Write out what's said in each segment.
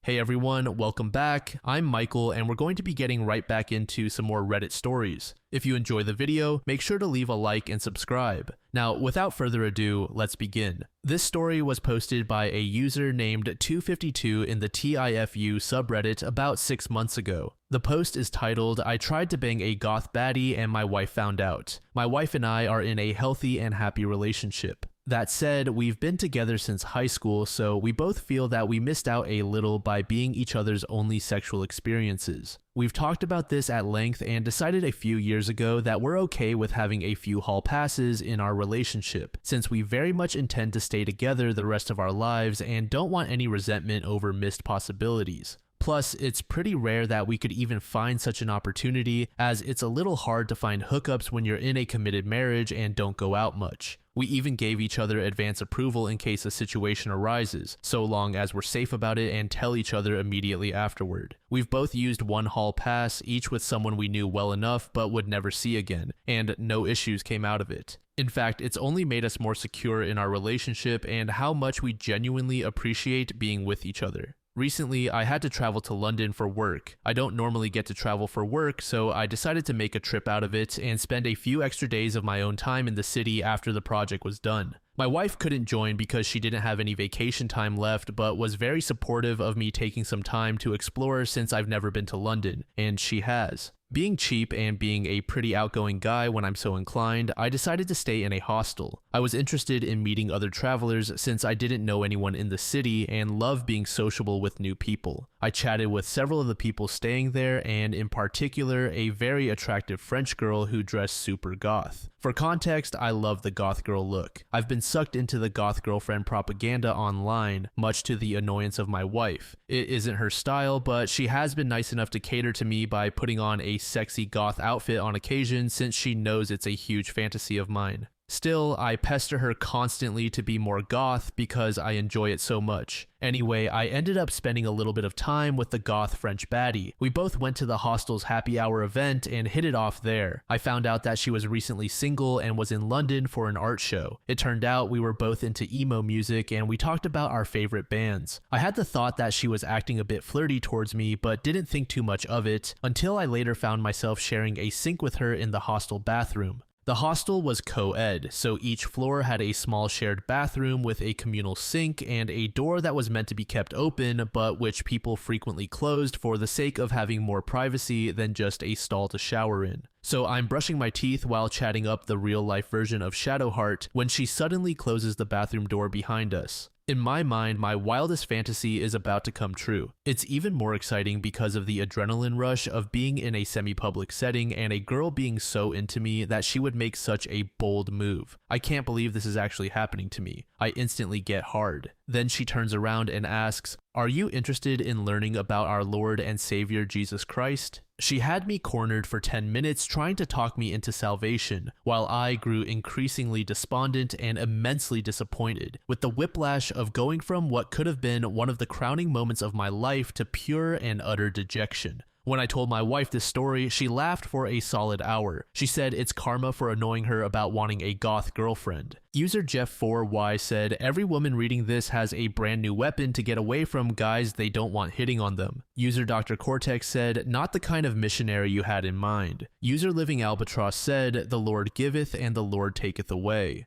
Hey everyone, welcome back. I'm Michael and we're going to be getting right back into some more Reddit stories. If you enjoy the video, make sure to leave a like and subscribe. Now, without further ado, let's begin. This story was posted by a user named 252 in the TIFU subreddit about 6 months ago. The post is titled, "I tried to bang a goth baddie and my wife found out. My wife and I are in a healthy and happy relationship. That said, we've been together since high school, so we both feel that we missed out a little by being each other's only sexual experiences. We've talked about this at length and decided a few years ago that we're okay with having a few hall passes in our relationship, since we very much intend to stay together the rest of our lives and don't want any resentment over missed possibilities. Plus, it's pretty rare that we could even find such an opportunity, as it's a little hard to find hookups when you're in a committed marriage and don't go out much. We even gave each other advance approval in case a situation arises, so long as we're safe about it and tell each other immediately afterward. We've both used one hall pass, each with someone we knew well enough but would never see again, and no issues came out of it. In fact, it's only made us more secure in our relationship and how much we genuinely appreciate being with each other. Recently, I had to travel to London for work. I don't normally get to travel for work, so I decided to make a trip out of it and spend a few extra days of my own time in the city after the project was done. My wife couldn't join because she didn't have any vacation time left, but was very supportive of me taking some time to explore since I've never been to London, and she has. Being cheap and being a pretty outgoing guy when I'm so inclined, I decided to stay in a hostel. I was interested in meeting other travelers since I didn't know anyone in the city and love being sociable with new people. I chatted with several of the people staying there and in particular a very attractive French girl who dressed super goth. For context, I love the goth girl look. I've been sucked into the goth girlfriend propaganda online, much to the annoyance of my wife. It isn't her style, but she has been nice enough to cater to me by putting on a sexy goth outfit on occasion since she knows it's a huge fantasy of mine. Still, I pester her constantly to be more goth because I enjoy it so much. Anyway, I ended up spending a little bit of time with the goth French baddie. We both went to the hostel's happy hour event and hit it off there. I found out that she was recently single and was in London for an art show. It turned out we were both into emo music and we talked about our favorite bands. I had the thought that she was acting a bit flirty towards me but didn't think too much of it until I later found myself sharing a sink with her in the hostel bathroom. The hostel was co-ed, so each floor had a small shared bathroom with a communal sink and a door that was meant to be kept open, but which people frequently closed for the sake of having more privacy than just a stall to shower in. So I'm brushing my teeth while chatting up the real-life version of Shadowheart when she suddenly closes the bathroom door behind us. In my mind, my wildest fantasy is about to come true. It's even more exciting because of the adrenaline rush of being in a semi-public setting and a girl being so into me that she would make such a bold move. I can't believe this is actually happening to me. I instantly get hard. Then she turns around and asks, "Are you interested in learning about our Lord and Savior Jesus Christ?" She had me cornered for 10 minutes trying to talk me into salvation, while I grew increasingly despondent and immensely disappointed, with the whiplash of going from what could have been one of the crowning moments of my life to pure and utter dejection. When I told my wife this story, she laughed for a solid hour. She said it's karma for annoying her about wanting a goth girlfriend. User Jeff4Y said, "Every woman reading this has a brand new weapon to get away from guys they don't want hitting on them." User Dr. Cortex said, "Not the kind of missionary you had in mind." User Living Albatross said, "The Lord giveth and the Lord taketh away."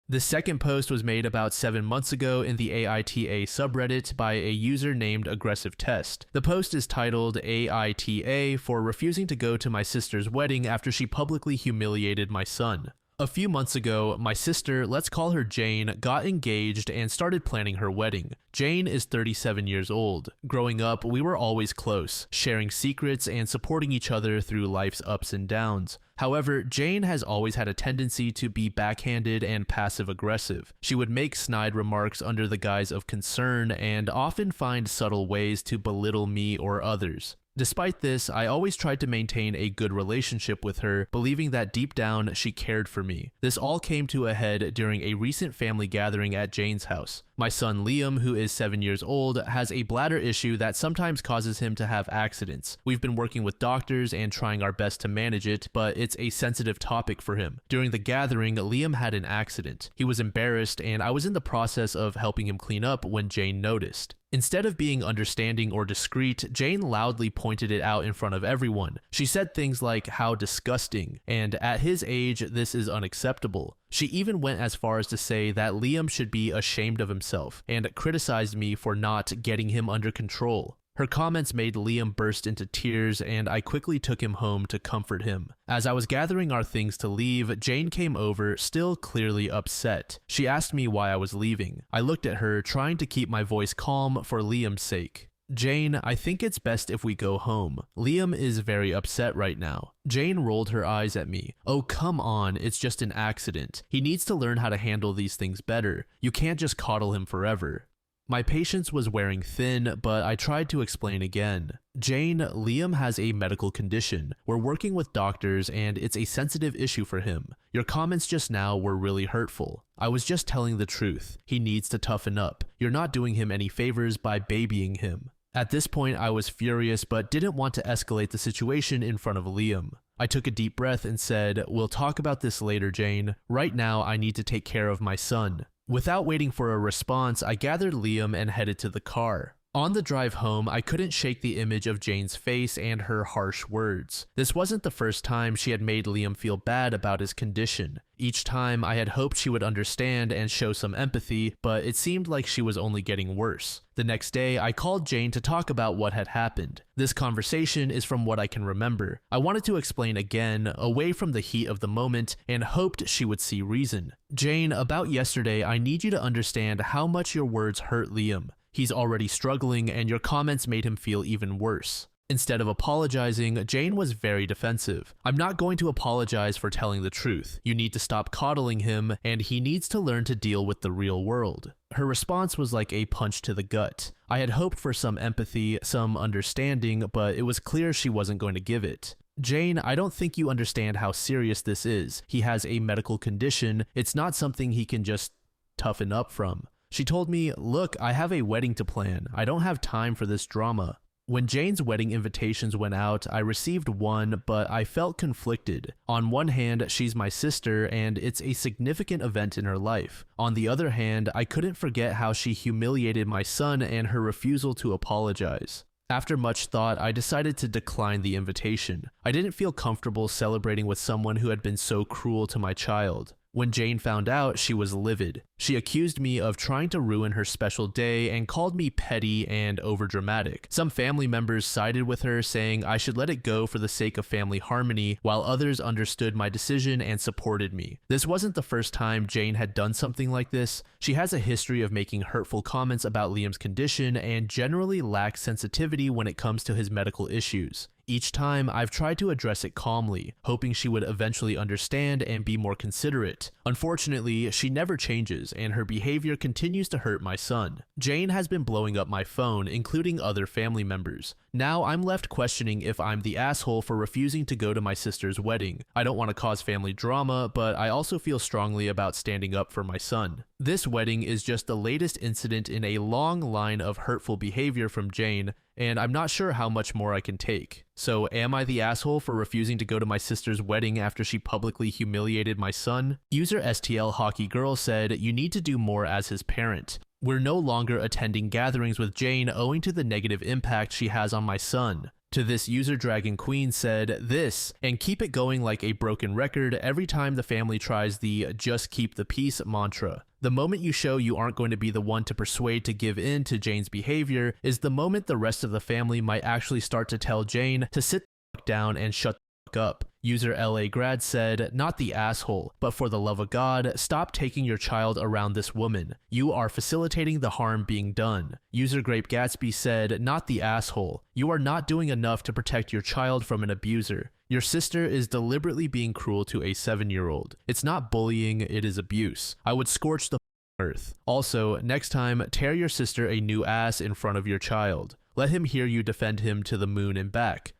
The second post was made about 7 months ago in the AITA subreddit by a user named Aggressive Test. The post is titled AITA for refusing to go to my sister's wedding after she publicly humiliated my son. A few months ago, my sister, let's call her Jane, got engaged and started planning her wedding. Jane is 37 years old. Growing up, we were always close, sharing secrets and supporting each other through life's ups and downs. However, Jane has always had a tendency to be backhanded and passive-aggressive. She would make snide remarks under the guise of concern and often find subtle ways to belittle me or others. Despite this, I always tried to maintain a good relationship with her, believing that deep down she cared for me. This all came to a head during a recent family gathering at Jane's house. My son Liam, who is 7 years old, has a bladder issue that sometimes causes him to have accidents. We've been working with doctors and trying our best to manage it, but it's a sensitive topic for him. During the gathering, Liam had an accident. He was embarrassed, and I was in the process of helping him clean up when Jane noticed. Instead of being understanding or discreet, Jane loudly pointed it out in front of everyone. She said things like, "How disgusting," and "At his age, this is unacceptable." She even went as far as to say that Liam should be ashamed of himself, and criticized me for not getting him under control. Her comments made Liam burst into tears, and I quickly took him home to comfort him. As I was gathering our things to leave, Jane came over, still clearly upset. She asked me why I was leaving. I looked at her, trying to keep my voice calm for Liam's sake. "Jane, I think it's best if we go home. Liam is very upset right now." Jane rolled her eyes at me. "Oh, come on, it's just an accident. He needs to learn how to handle these things better. You can't just coddle him forever." My patience was wearing thin, but I tried to explain again. "Jane, Liam has a medical condition. We're working with doctors and it's a sensitive issue for him. Your comments just now were really hurtful. I was just telling the truth. He needs to toughen up. You're not doing him any favors by babying him." At this point, I was furious but didn't want to escalate the situation in front of Liam. I took a deep breath and said, "We'll talk about this later, Jane. Right now, I need to take care of my son." Without waiting for a response, I gathered Liam and headed to the car. On the drive home, I couldn't shake the image of Jane's face and her harsh words. This wasn't the first time she had made Liam feel bad about his condition. Each time, I had hoped she would understand and show some empathy, but it seemed like she was only getting worse. The next day, I called Jane to talk about what had happened. This conversation is from what I can remember. I wanted to explain again, away from the heat of the moment, and hoped she would see reason. "Jane, about yesterday, I need you to understand how much your words hurt Liam. He's already struggling, and your comments made him feel even worse." Instead of apologizing, Jane was very defensive. "I'm not going to apologize for telling the truth. You need to stop coddling him, and he needs to learn to deal with the real world." Her response was like a punch to the gut. I had hoped for some empathy, some understanding, but it was clear she wasn't going to give it. "Jane, I don't think you understand how serious this is. He has a medical condition. It's not something he can just toughen up from." She told me, "Look, I have a wedding to plan. I don't have time for this drama." When Jane's wedding invitations went out, I received one, but I felt conflicted. On one hand, she's my sister, and it's a significant event in her life. On the other hand, I couldn't forget how she humiliated my son and her refusal to apologize. After much thought, I decided to decline the invitation. I didn't feel comfortable celebrating with someone who had been so cruel to my child. When Jane found out, she was livid. She accused me of trying to ruin her special day and called me petty and overdramatic. Some family members sided with her, saying I should let it go for the sake of family harmony, while others understood my decision and supported me. This wasn't the first time Jane had done something like this. She has a history of making hurtful comments about Liam's condition and generally lacks sensitivity when it comes to his medical issues. Each time, I've tried to address it calmly, hoping she would eventually understand and be more considerate. Unfortunately, she never changes, and her behavior continues to hurt my son. Jane has been blowing up my phone, including other family members. Now I'm left questioning if I'm the asshole for refusing to go to my sister's wedding. I don't want to cause family drama, but I also feel strongly about standing up for my son. This wedding is just the latest incident in a long line of hurtful behavior from Jane, and I'm not sure how much more I can take. So am I the asshole for refusing to go to my sister's wedding after she publicly humiliated my son? User STL Hockey Girl said, "You need to do more as his parent. We're no longer attending gatherings with Jane owing to the negative impact she has on my son." To this, user Dragon Queen said this, "And keep it going like a broken record every time the family tries the just keep the peace mantra. The moment you show you aren't going to be the one to persuade to give in to Jane's behavior is the moment the rest of the family might actually start to tell Jane to sit the fuck down and shut the fuck up." User LA Grad said, "Not the asshole, but for the love of God, stop taking your child around this woman. You are facilitating the harm being done." User Grape Gatsby said, "Not the asshole. You are not doing enough to protect your child from an abuser. Your sister is deliberately being cruel to a 7-year-old. It's not bullying, it is abuse. I would scorch the earth. Also, next time, tear your sister a new ass in front of your child. Let him hear you defend him to the moon and back.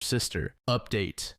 Sister." Update.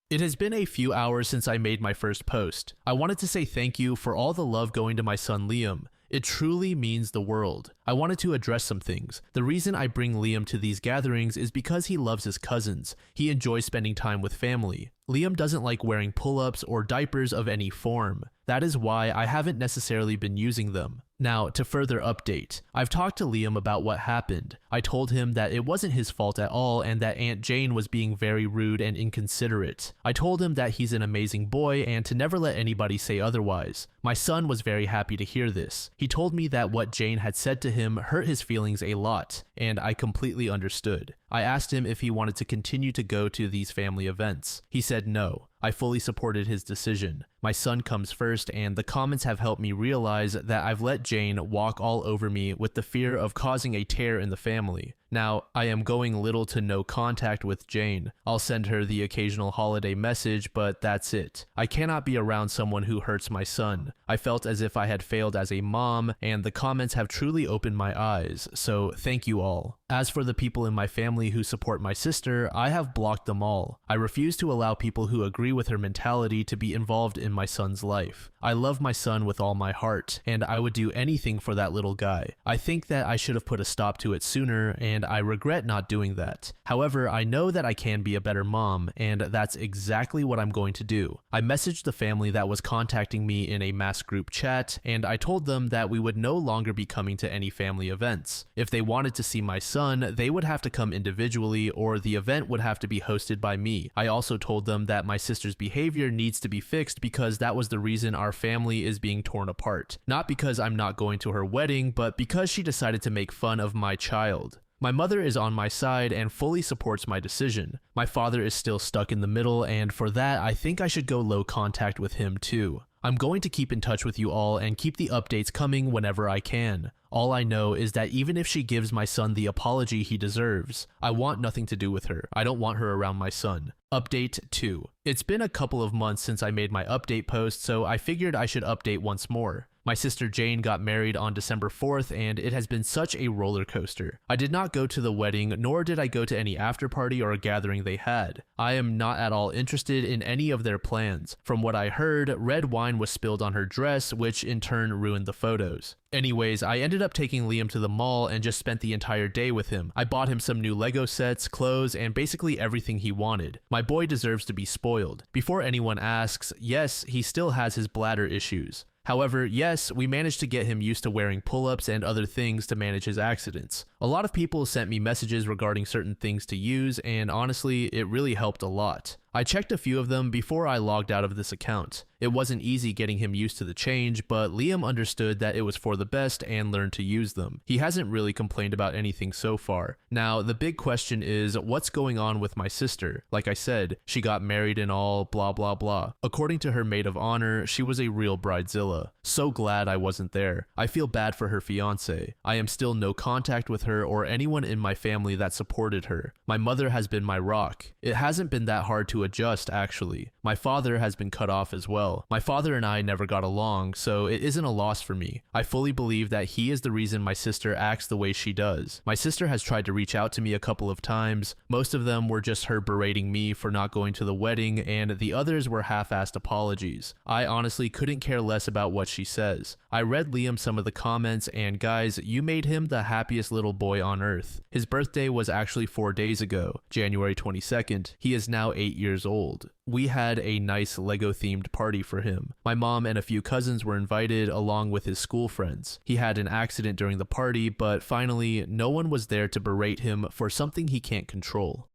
It has been a few hours since I made my first post. I wanted to say thank you for all the love going to my son Liam. It truly means the world. I wanted to address some things. The reason I bring Liam to these gatherings is because he loves his cousins. He enjoys spending time with family. Liam doesn't like wearing pull-ups or diapers of any form. That is why I haven't necessarily been using them. Now, to further update, I've talked to Liam about what happened. I told him that it wasn't his fault at all and that Aunt Jane was being very rude and inconsiderate. I told him that he's an amazing boy and to never let anybody say otherwise. My son was very happy to hear this. He told me that what Jane had said to him hurt his feelings a lot, and I completely understood. I asked him if he wanted to continue to go to these family events. He said no. I fully supported his decision. My son comes first, and the comments have helped me realize that I've let Jane walk all over me with the fear of causing a tear in the family. Now, I am going little to no contact with Jane. I'll send her the occasional holiday message, but that's it. I cannot be around someone who hurts my son. I felt as if I had failed as a mom, and the comments have truly opened my eyes, so thank you all. As for the people in my family who support my sister, I have blocked them all. I refuse to allow people who agree with her mentality to be involved in my son's life. I love my son with all my heart, and I would do anything for that little guy. I think that I should have put a stop to it sooner, and I regret not doing that. However, I know that I can be a better mom, and that's exactly what I'm going to do. I messaged the family that was contacting me in a mass group chat, and I told them that we would no longer be coming to any family events. If they wanted to see my son, they would have to come individually, or the event would have to be hosted by me. I also told them that my sister's behavior needs to be fixed because that was the reason our family is being torn apart. Not because I'm not going to her wedding, but because she decided to make fun of my child. My mother is on my side and fully supports my decision. My father is still stuck in the middle, and for that, I think I should go low contact with him too. I'm going to keep in touch with you all and keep the updates coming whenever I can. All I know is that even if she gives my son the apology he deserves, I want nothing to do with her. I don't want her around my son. Update 2. It's been a couple of months since I made my update post, so I figured I should update once more. My sister Jane got married on December 4th, and it has been such a roller coaster. I did not go to the wedding, nor did I go to any after party or a gathering they had. I am not at all interested in any of their plans. From what I heard, red wine was spilled on her dress, which in turn ruined the photos. Anyways, I ended up taking Liam to the mall and just spent the entire day with him. I bought him some new Lego sets, clothes, and basically everything he wanted. My boy deserves to be spoiled. Before anyone asks, yes, he still has his bladder issues. However, yes, we managed to get him used to wearing pull-ups and other things to manage his accidents. A lot of people sent me messages regarding certain things to use, and honestly, it really helped a lot. I checked a few of them before I logged out of this account. It wasn't easy getting him used to the change, but Liam understood that it was for the best and learned to use them. He hasn't really complained about anything so far. Now, the big question is, what's going on with my sister? Like I said, she got married and all, blah blah blah. According to her maid of honor, she was a real bridezilla. So glad I wasn't there. I feel bad for her fiance. I am still no contact with her or anyone in my family that supported her. My mother has been my rock. It hasn't been that hard to adjust, actually. My father has been cut off as well. My father and I never got along, so it isn't a loss for me. I fully believe that he is the reason my sister acts the way she does. My sister has tried to reach out to me a couple of times. Most of them were just her berating me for not going to the wedding, and the others were half-assed apologies. I honestly couldn't care less about what she says. I read Liam some of the comments, and guys, you made him the happiest little boy on earth. His birthday was actually 4 days ago, January 22nd. He is now 8 years old. We had a nice Lego-themed party for him. My mom and a few cousins were invited along with his school friends. He had an accident during the party, but finally, no one was there to berate him for something he can't control.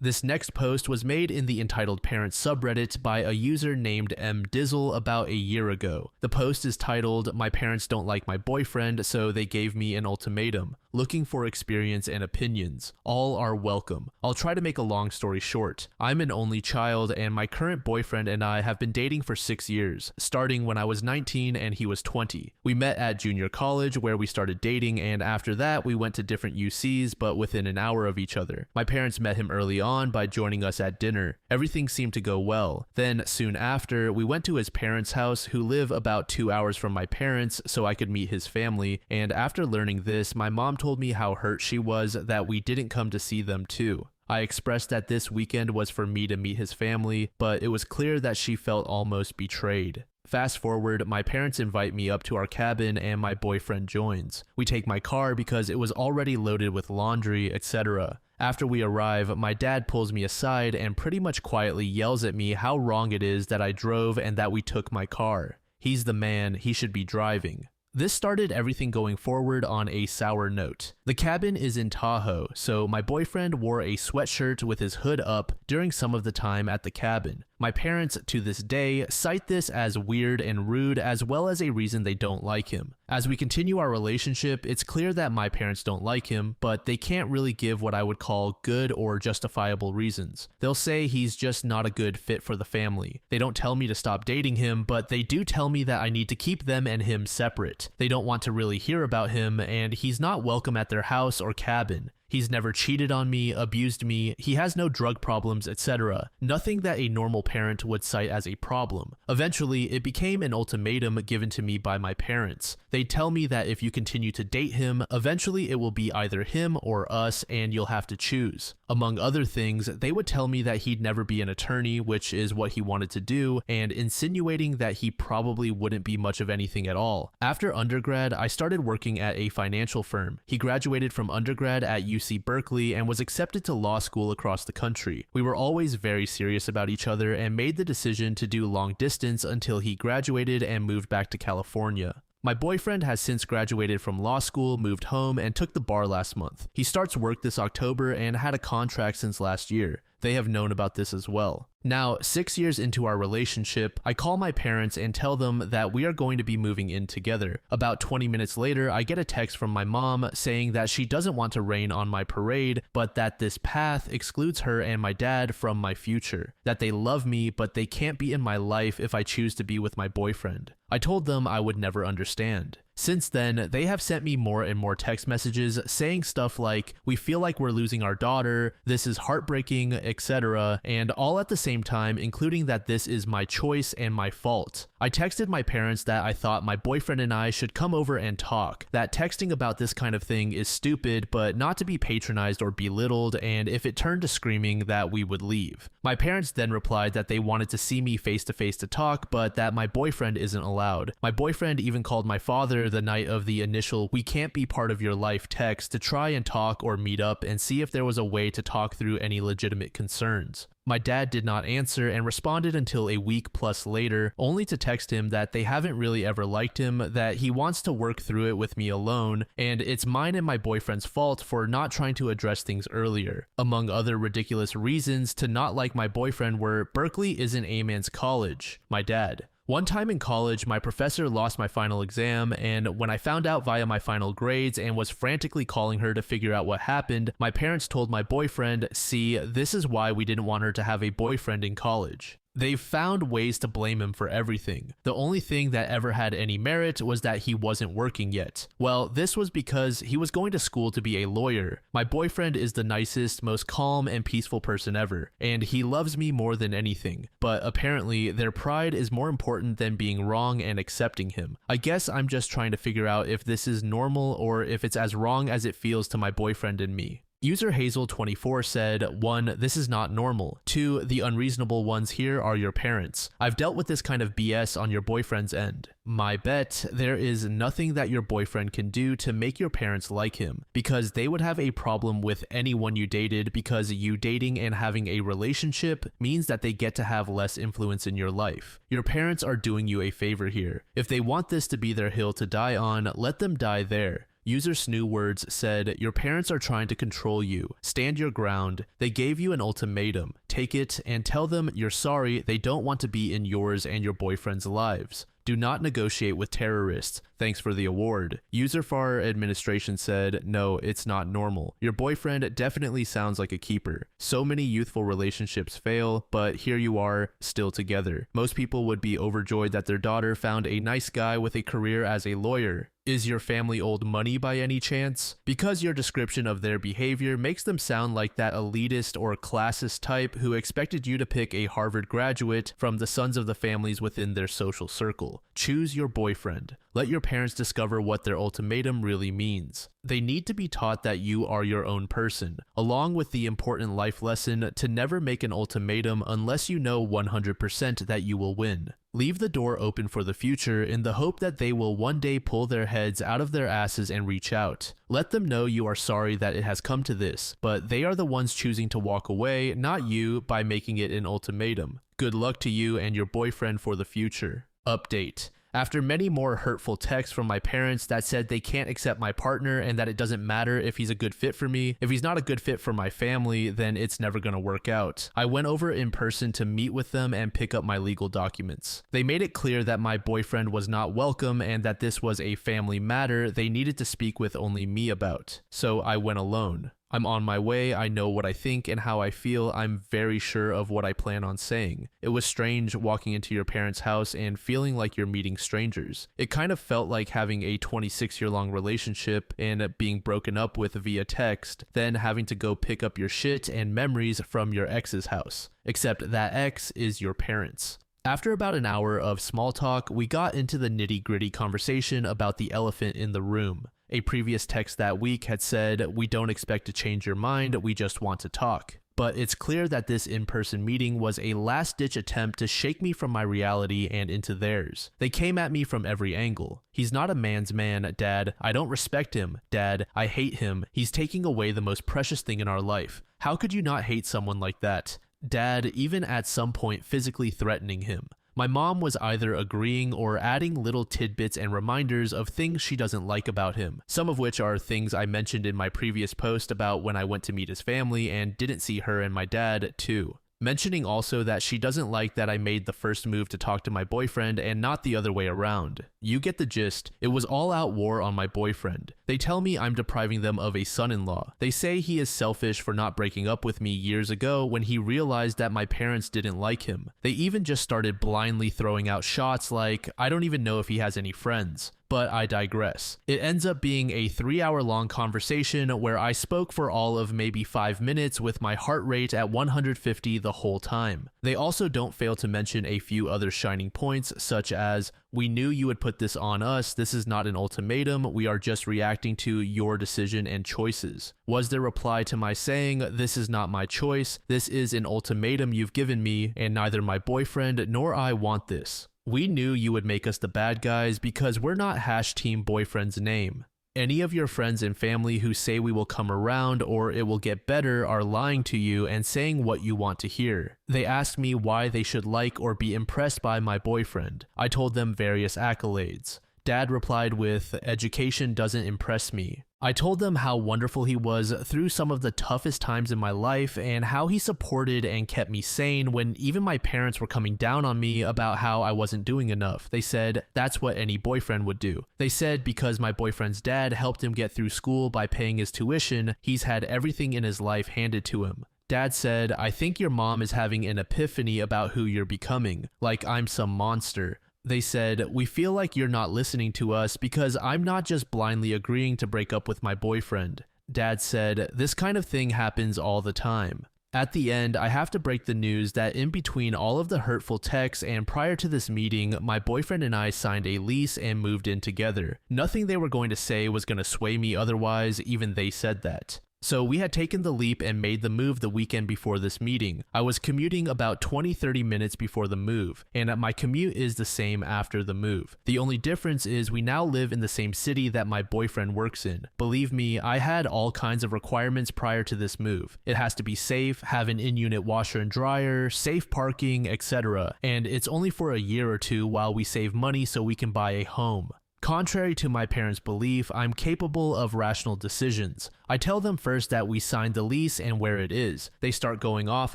This next post was made in the entitled Parents subreddit by a user named mdizzle about a year ago. The post is titled, "My parents don't like my boyfriend, so they gave me an ultimatum. Looking for experience and opinions. All are welcome." I'll try to make a long story short. I'm an only child, and my current boyfriend and I have been dating for 6 years, starting when I was 19 and he was 20. We met at junior college where we started dating, and after that we went to different UCs but within an hour of each other. My parents met him early on by joining us at dinner. Everything seemed to go well. Then soon after, we went to his parents' house, who live about 2 hours from my parents, so I could meet his family, and after learning this, my mom told me how hurt she was that we didn't come to see them too. I expressed that this weekend was for me to meet his family, but it was clear that she felt almost betrayed. Fast forward, my parents invite me up to our cabin and my boyfriend joins. We take my car because it was already loaded with laundry, etc. After we arrive, my dad pulls me aside and pretty much quietly yells at me how wrong it is that I drove and that we took my car. He's the man, he should be driving. This started everything going forward on a sour note. The cabin is in Tahoe, so my boyfriend wore a sweatshirt with his hood up during some of the time at the cabin. My parents, to this day, cite this as weird and rude, as well as a reason they don't like him. As we continue our relationship, it's clear that my parents don't like him, but they can't really give what I would call good or justifiable reasons. They'll say he's just not a good fit for the family. They don't tell me to stop dating him, but they do tell me that I need to keep them and him separate. They don't want to really hear about him, and he's not welcome at their house or cabin. He's never cheated on me, abused me, he has no drug problems, etc. Nothing that a normal parent would cite as a problem. Eventually, it became an ultimatum given to me by my parents. They'd tell me that if you continue to date him, eventually it will be either him or us and you'll have to choose. Among other things, they would tell me that he'd never be an attorney, which is what he wanted to do, and insinuating that he probably wouldn't be much of anything at all. After undergrad, I started working at a financial firm. He graduated from undergrad at UC Berkeley and was accepted to law school across the country. We were always very serious about each other and made the decision to do long distance until he graduated and moved back to California. My boyfriend has since graduated from law school, moved home, and took the bar last month. He starts work this October and had a contract since last year. They have known about this as well. Now, 6 years into our relationship, I call my parents and tell them that we are going to be moving in together. About 20 minutes later, I get a text from my mom saying that she doesn't want to rain on my parade, but that this path excludes her and my dad from my future. That they love me, but they can't be in my life if I choose to be with my boyfriend. I told them I would never understand. Since then, they have sent me more and more text messages saying stuff like, "We feel like we're losing our daughter, this is heartbreaking, etc., and all at the same time including that this is my choice and my fault. I texted my parents that I thought my boyfriend and I should come over and talk, that texting about this kind of thing is stupid but not to be patronized or belittled, and if it turned to screaming that we would leave. My parents then replied that they wanted to see me face to face to talk, but that my boyfriend isn't allowed. My boyfriend even called my father the night of the initial "we can't be part of your life" text to try and talk or meet up and see if there was a way to talk through any legitimate concerns. My dad did not answer and responded until a week plus later, only to text him that they haven't really ever liked him, that he wants to work through it with me alone, and it's mine and my boyfriend's fault for not trying to address things earlier. Among other ridiculous reasons to not like my boyfriend were, Berkeley isn't a man's college. My dad. One time in college, my professor lost my final exam, and when I found out via my final grades and was frantically calling her to figure out what happened, my parents told my boyfriend, "See, this is why we didn't want her to have a boyfriend in college." They've found ways to blame him for everything. The only thing that ever had any merit was that he wasn't working yet. Well, this was because he was going to school to be a lawyer. My boyfriend is the nicest, most calm and peaceful person ever, and he loves me more than anything. But apparently, their pride is more important than being wrong and accepting him. I guess I'm just trying to figure out if this is normal or if it's as wrong as it feels to my boyfriend and me. User Hazel24 said, 1. This is not normal. 2. The unreasonable ones here are your parents. I've dealt with this kind of BS on your boyfriend's end. My bet, there is nothing that your boyfriend can do to make your parents like him, because they would have a problem with anyone you dated, because you dating and having a relationship means that they get to have less influence in your life. Your parents are doing you a favor here. If they want this to be their hill to die on, let them die there. User Snoo Words said, your parents are trying to control you. Stand your ground. They gave you an ultimatum. Take it and tell them you're sorry they don't want to be in yours and your boyfriend's lives. Do not negotiate with terrorists. Thanks for the award. User Far Administration said, no, it's not normal. Your boyfriend definitely sounds like a keeper. So many youthful relationships fail, but here you are, still together. Most people would be overjoyed that their daughter found a nice guy with a career as a lawyer. Is your family owed money by any chance? Because your description of their behavior makes them sound like that elitist or classist type who expected you to pick a Harvard graduate from the sons of the families within their social circle. Choose your boyfriend. Let your parents discover what their ultimatum really means. They need to be taught that you are your own person, along with the important life lesson to never make an ultimatum unless you know 100% that you will win. Leave the door open for the future in the hope that they will one day pull their heads out of their asses and reach out. Let them know you are sorry that it has come to this, but they are the ones choosing to walk away, not you, by making it an ultimatum. Good luck to you and your boyfriend for the future. Update. After many more hurtful texts from my parents that said they can't accept my partner and that it doesn't matter if he's a good fit for me, if he's not a good fit for my family, then it's never gonna work out, I went over in person to meet with them and pick up my legal documents. They made it clear that my boyfriend was not welcome and that this was a family matter they needed to speak with only me about. So I went alone. I'm on my way, I know what I think and how I feel, I'm very sure of what I plan on saying. It was strange walking into your parents' house and feeling like you're meeting strangers. It kind of felt like having a 26-year-long relationship and being broken up with via text, then having to go pick up your shit and memories from your ex's house. Except that ex is your parents. After about an hour of small talk, we got into the nitty-gritty conversation about the elephant in the room. A previous text that week had said, "We don't expect to change your mind, we just want to talk." But it's clear that this in-person meeting was a last-ditch attempt to shake me from my reality and into theirs. They came at me from every angle. "He's not a man's man, Dad. I don't respect him. Dad, I hate him. He's taking away the most precious thing in our life. How could you not hate someone like that? Dad," even at some point physically threatening him. My mom was either agreeing or adding little tidbits and reminders of things she doesn't like about him, some of which are things I mentioned in my previous post about when I went to meet his family and didn't see her and my dad too. Mentioning also that she doesn't like that I made the first move to talk to my boyfriend and not the other way around. You get the gist. It was all out war on my boyfriend. They tell me I'm depriving them of a son-in-law. They say he is selfish for not breaking up with me years ago when he realized that my parents didn't like him. They even just started blindly throwing out shots like, "I don't even know if he has any friends." But I digress. It ends up being a 3-hour-long conversation where I spoke for all of maybe 5 minutes with my heart rate at 150 the whole time. They also don't fail to mention a few other shining points, such as, "We knew you would put this on us. This is not an ultimatum. We are just reacting to your decision and choices." Was their reply to my saying, "This is not my choice. This is an ultimatum you've given me, and neither my boyfriend nor I want this. We knew you would make us the bad guys because we're not #team boyfriend's name. Any of your friends and family who say we will come around or it will get better are lying to you and saying what you want to hear." They asked me why they should like or be impressed by my boyfriend. I told them various accolades. Dad replied with, "Education doesn't impress me." I told them how wonderful he was through some of the toughest times in my life and how he supported and kept me sane when even my parents were coming down on me about how I wasn't doing enough. They said, "That's what any boyfriend would do." They said because my boyfriend's dad helped him get through school by paying his tuition, he's had everything in his life handed to him. Dad said, "I think your mom is having an epiphany about who you're becoming, like I'm some monster." They said, "We feel like you're not listening to us because I'm not just blindly agreeing to break up with my boyfriend." Dad said, "This kind of thing happens all the time." At the end, I have to break the news that in between all of the hurtful texts and prior to this meeting, my boyfriend and I signed a lease and moved in together. Nothing they were going to say was going to sway me otherwise, even they said that. So we had taken the leap and made the move the weekend before this meeting. I was commuting about 20-30 minutes before the move, and my commute is the same after the move. The only difference is we now live in the same city that my boyfriend works in. Believe me, I had all kinds of requirements prior to this move. It has to be safe, have an in-unit washer and dryer, safe parking, etc. And it's only for a year or two while we save money so we can buy a home. Contrary to my parents' belief, I'm capable of rational decisions. I tell them first that we signed the lease and where it is. They start going off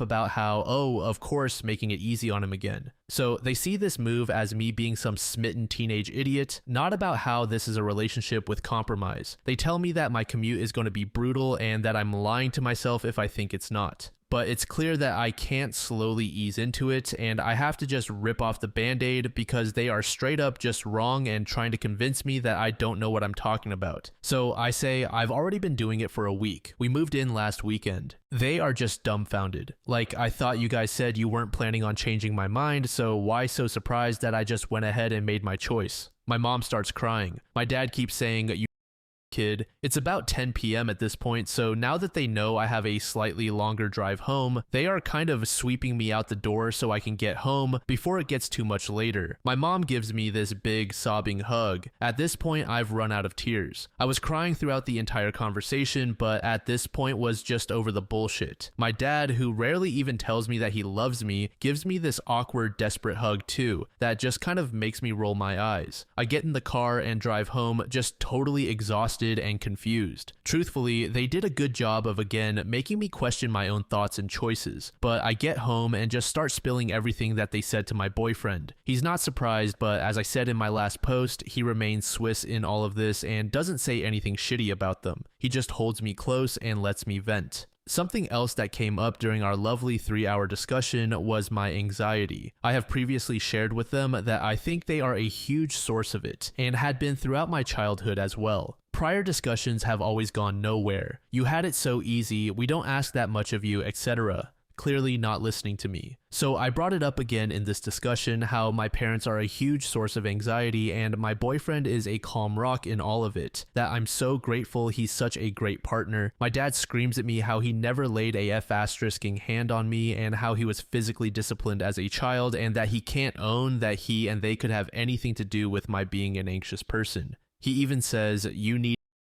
about how, oh, of course, making it easy on him again. So they see this move as me being some smitten teenage idiot, not about how this is a relationship with compromise. They tell me that my commute is going to be brutal and that I'm lying to myself if I think it's not. But it's clear that I can't slowly ease into it, and I have to just rip off the band-aid because they are straight up just wrong and trying to convince me that I don't know what I'm talking about. So I say, I've already been doing it for a week. We moved in last weekend. They are just dumbfounded. Like, I thought you guys said you weren't planning on changing my mind, so why so surprised that I just went ahead and made my choice? My mom starts crying. My dad keeps saying, kid. It's about 10 p.m. at this point, so now that they know I have a slightly longer drive home, they are kind of sweeping me out the door so I can get home before it gets too much later. My mom gives me this big sobbing hug. At this point, I've run out of tears. I was crying throughout the entire conversation, but at this point was just over the bullshit. My dad, who rarely even tells me that he loves me, gives me this awkward, desperate hug too, that just kind of makes me roll my eyes. I get in the car and drive home just totally exhausted and confused. Truthfully, they did a good job of again making me question my own thoughts and choices, but I get home and just start spilling everything that they said to my boyfriend. He's not surprised, but as I said in my last post, he remains Swiss in all of this and doesn't say anything shitty about them. He just holds me close and lets me vent. Something else that came up during our lovely 3-hour discussion was my anxiety. I have previously shared with them that I think they are a huge source of it, and had been throughout my childhood as well. Prior discussions have always gone nowhere. You had it so easy, we don't ask that much of you, etc. Clearly not listening to me. So I brought it up again in this discussion how my parents are a huge source of anxiety and my boyfriend is a calm rock in all of it, that I'm so grateful he's such a great partner. My dad screams at me how he never laid a F***ing hand on me and how he was physically disciplined as a child and that he can't own that he and they could have anything to do with my being an anxious person. He even says, "You need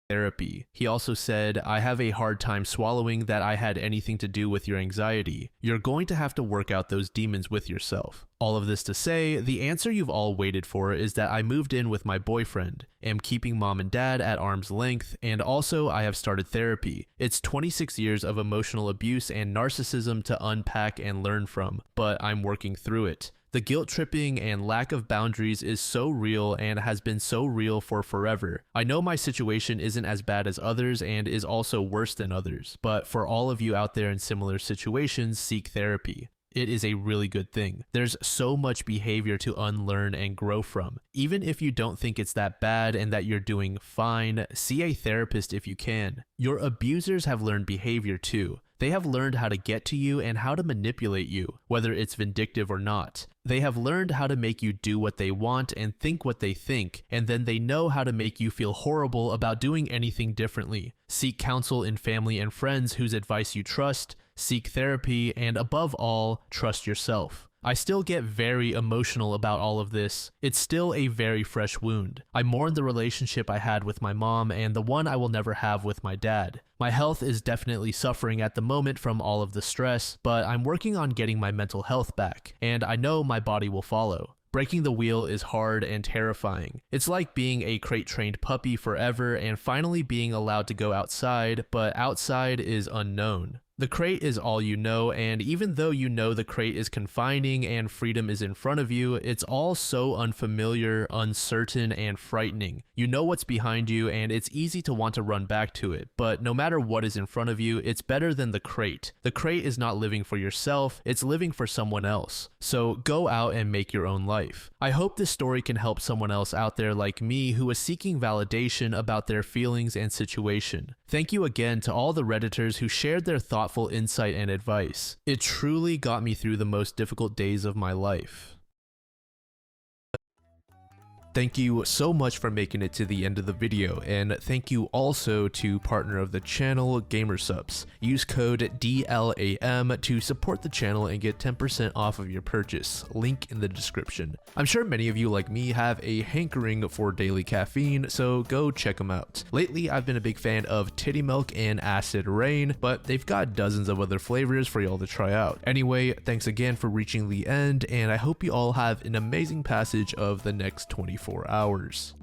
therapy." He also said, "I have a hard time swallowing that I had anything to do with your anxiety. You're going to have to work out those demons with yourself." All of this to say, the answer you've all waited for is that I moved in with my boyfriend, am keeping mom and dad at arm's length, and also I have started therapy. It's 26 years of emotional abuse and narcissism to unpack and learn from, but I'm working through it. The guilt tripping and lack of boundaries is so real and has been so real for forever. I know my situation isn't as bad as others and is also worse than others, but for all of you out there in similar situations, seek therapy. It is a really good thing. There's so much behavior to unlearn and grow from. Even if you don't think it's that bad and that you're doing fine, see a therapist if you can. Your abusers have learned behavior too. They have learned how to get to you and how to manipulate you, whether it's vindictive or not. They have learned how to make you do what they want and think what they think, and then they know how to make you feel horrible about doing anything differently. Seek counsel in family and friends whose advice you trust, seek therapy, and above all, trust yourself. I still get very emotional about all of this. It's still a very fresh wound. I mourn the relationship I had with my mom and the one I will never have with my dad. My health is definitely suffering at the moment from all of the stress, but I'm working on getting my mental health back, and I know my body will follow. Breaking the wheel is hard and terrifying. It's like being a crate-trained puppy forever and finally being allowed to go outside, but outside is unknown. The crate is all you know, and even though you know the crate is confining and freedom is in front of you, it's all so unfamiliar, uncertain, and frightening. You know what's behind you, and it's easy to want to run back to it, but no matter what is in front of you, it's better than the crate. The crate is not living for yourself, it's living for someone else. So go out and make your own life. I hope this story can help someone else out there like me who is seeking validation about their feelings and situation. Thank you again to all the Redditors who shared their thoughtful insight and advice. It truly got me through the most difficult days of my life. Thank you so much for making it to the end of the video, and thank you also to partner of the channel, Gamersupps. Use code DLAM to support the channel and get 10% off of your purchase, link in the description. I'm sure many of you like me have a hankering for daily caffeine, so go check them out. Lately, I've been a big fan of Titty Milk and Acid Rain, but they've got dozens of other flavors for y'all to try out. Anyway, thanks again for reaching the end, and I hope you all have an amazing passage of the next 24 hours.